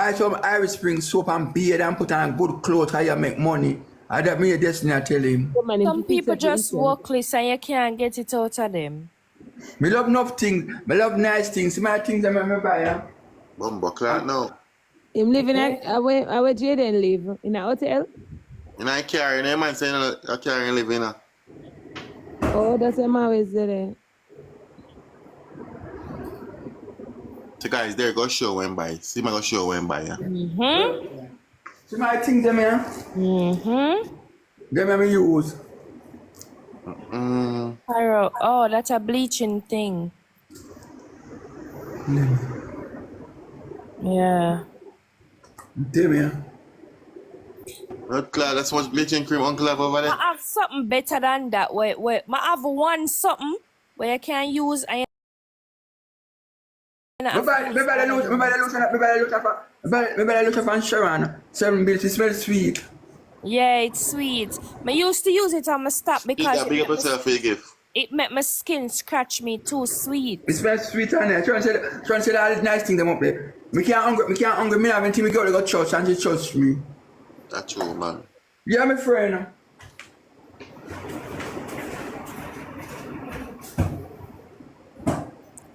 buy some Irish Spring soap and beard and put on good clothes how you make money. I that me destiny I tell him. Some people just workless and you can't get it out of them. Me love enough things. Me love nice things. My things I me buy. Yeah? Bumbo clock now. Him living at where Jayden live? In a hotel? In a car, and man saying a car and live in a. Oh, that's him always there. So guys, there go show when by. See my go show when by. Yeah. See my things them here. Them me use. Pyro. Oh, that's a bleaching thing. Yeah. Them here. Not clear, that's much bleaching cream Uncle have over there. I have something better than that. Wait. I have one something where you can use and Me buy the lotion from Sharon. 7 bills. It smells sweet. yeah, it's sweet. I used to use it and I stopped because Big up yourself for your gift. it made my skin scratch me too sweet. It smells sweet on there. Trying to say all these nice things them up there. Me can't hungry. Me have until me go to church and she trust me. That's true, man. Yeah, my friend.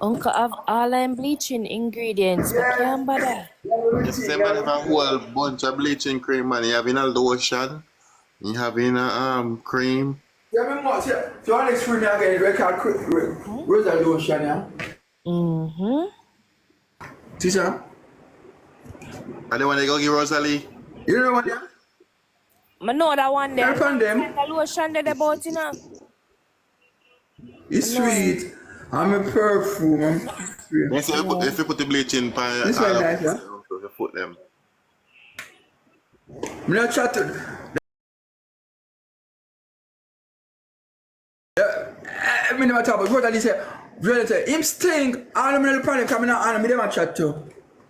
Uncle have all them bleaching ingredients, but can't bother. You see, man, have a whole bunch of bleaching cream, man. You have in a lotion, you have in a cream. Yeah, me much. Yeah. So all next spring I get record Rosa lotion, yeah. Tisha. And then when they go give Rosalie, You know what? Yeah. I know that one there. Help on them. The lotion that they bought, you know. It's sweet. I'm a perfume. I'm sweet. yes, if you put the bleaching pan, This one nice, yeah. you put them. Me not chat to. Me never talk about Rosalie say him stink. All of me little problem coming out and me never chat to.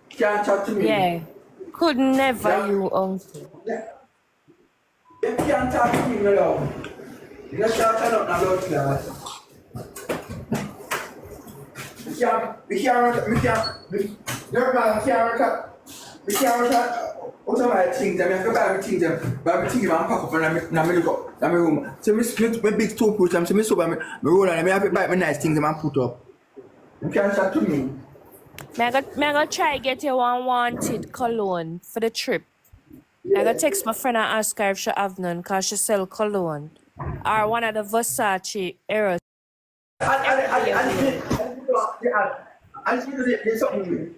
Can't chat to me. Yeah. Could never Yeah. you, uncle. Yeah. You can't talk to me, my love. You not talk to nothing about class. We can't also my things, I have to buy everything them, but everything I'm pack up and I look up in my room. So me split my big two push them, so me sober me roll and I have to buy my nice things and put up. You can't chat to me. Me gonna try get you one wanted cologne for the trip. I gotta text my friend and ask her if she have none because she sell cologne. Or one of the Versace Eros. There's something.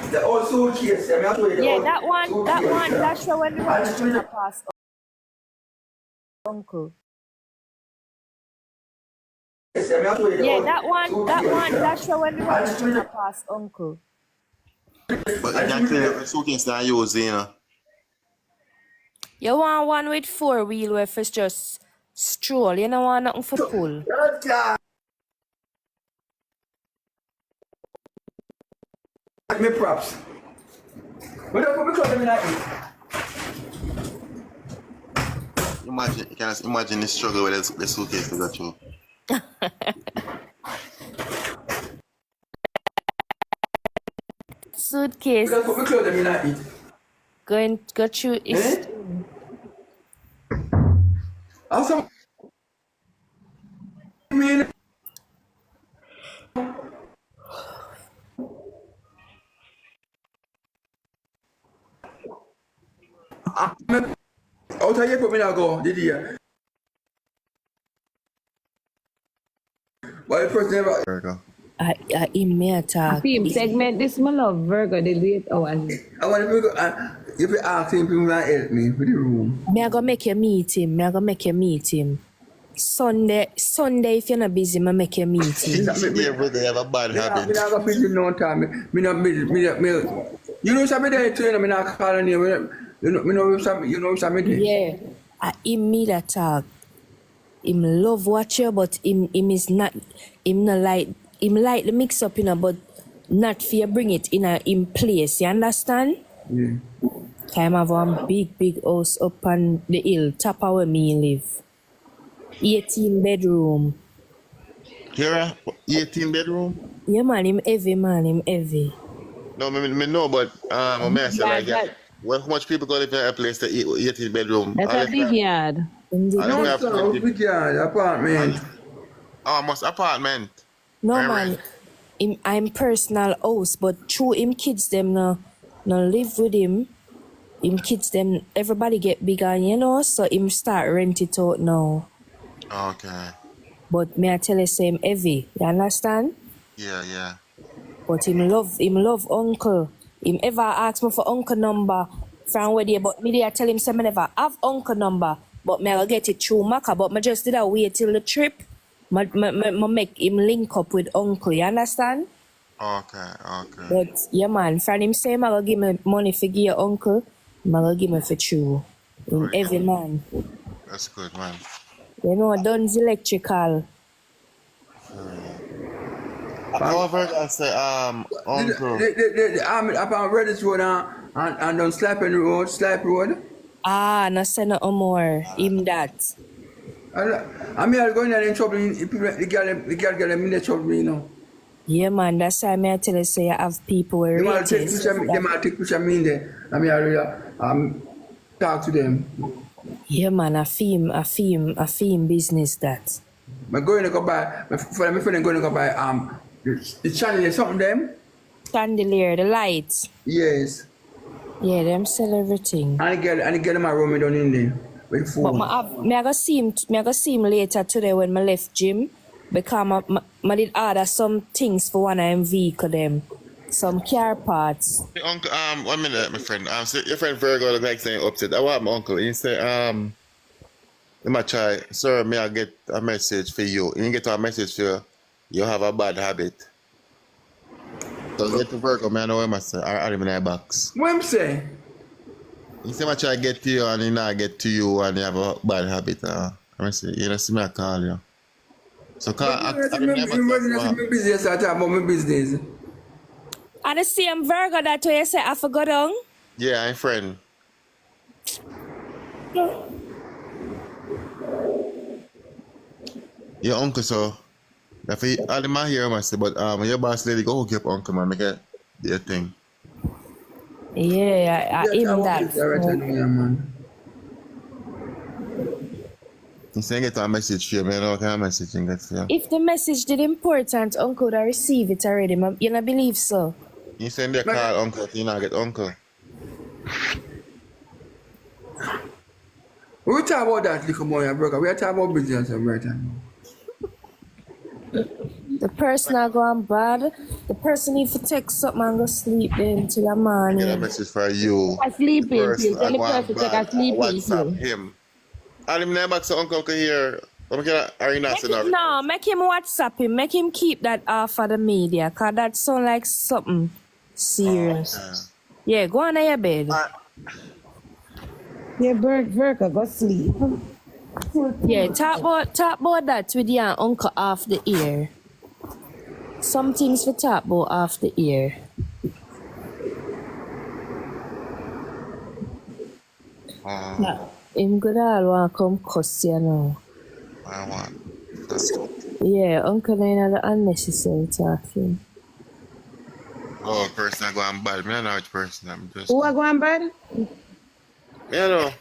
The old suitcase, I mean, Yeah, that one, that's the when the one pass uncle. Yeah, that one, that's the when the one pass uncle. But you can't clean every suitcase that you use, you know. You want one with 4-wheel where it's just stroll, you don't want nothing for pull. Me props. But don't put me clothes in like Imagine, you can imagine the struggle with the suitcase to go through. Suitcase. Don't put me clothes in like Go through it. Also, I mean, out of here put me now go, did you? But the person never. Virgo. I me attack. Film segment, this my love Virgo, the late hours. I want to go. If you ask him, people will help me with the room. Me I go make you meet him. Sunday, if you're not busy, me make you meet him. Yeah, brother, you have a bad habit. Me not go busy no time. Me not. You know something there too. Me not calling you. You know something there. Yeah, him me that talk. Him love watch you, but him is not. Him like the mix up, you know, but not for you bring it in place. You understand? Yeah. Time have one big house up on the hill, top of where me live. 18 bedroom. Here, 18 bedroom? Yeah, man, him heavy. No, me know, but I may say Yeah, like, yeah, well, how much people go live in a place to eat in bedroom? that's All a if big yard. Indeed. all if No, you have sir. 20, Big yard, apartment. almost apartment. No Where man, rent? I'm personal house, but through him kids them no live with him. Him kids them everybody get bigger, you know, so him start rent it out now. Okay. But me I tell you say him heavy, you understand? Yeah. But him love uncle. Him ever ask me for uncle number from where they, but me I tell him say me never have uncle number. But me I go get it through Maka, but me just did a wait till the trip. Me make him link up with uncle, you understand? Okay. But yeah man, from him say I go give me money for give your uncle, I go give me for true. In Very every good. man. That's good, man. You know, Dunn's electrical. However, I say uncle. The army upon Reddit road and down Slap Road. Ah, no say no more. Him that. I mean, I'm going in trouble. The girl get them in the trouble, you know. Yeah man, that's why me I tell you say I have people where They might rate take it. picture, they might take picture me in there. I mean, I really talk to them. Yeah man, a film business that. I'm going to go buy, my friend going to go buy the channel is something them. Chandelier, the lights. Yes. Yeah, them sell everything. And the girl in my room down in there with But phone. me I go see him later today when I left gym because I did order some things for one of them vehicle them. Some car parts. Hey, uncle, 1 minute, my friend. So your friend Virgo look like saying upset. I want my uncle. He say, let me try, sir, may I get a message for you? You get a message for you, you have a bad habit. So get to Virgo, man, I know what I say. I live in that box. What I'm saying? You say, I try to get to you and he not get to you and you have a bad habit. I say, you know, see me, I call you. So call, I live in that box. My business, I talk about my business. And the same Virgo that way you say I forgot on. Yeah, I'm friend. Your uncle, so. That's all the man here, I say, but your boss lady go hook up uncle, man, make it their thing. Yeah, I him that. Man. You say get a message for you, man, what kind of message you get for you? If the message did important, uncle would have received it already. You not believe so? You send their call uncle, you not get uncle. We talk about that little boy, broker. We are talking about business right now. The person I go on bad, the person need to take something and go sleep then till the Get a morning. message for you. A sleeping pill. Person, Tell the go on person to take bad, a sleeping WhatsApp pill. him. All him name back so uncle can hear. I'm gonna arena scenario. No, make him WhatsApp him. Make him keep that off of the media. Cause that sound like something serious. Yeah, go on to your bed. Yeah, Virgo, go sleep. Yeah, talk about that with your uncle off the ear. Some things for talk about off the ear. Him good all want come cuss you know. I want. That's good. Yeah, uncle ain't the unnecessary talking. Oh, person I go on bad. Me I know which person I'm just. Who are going bad? You know.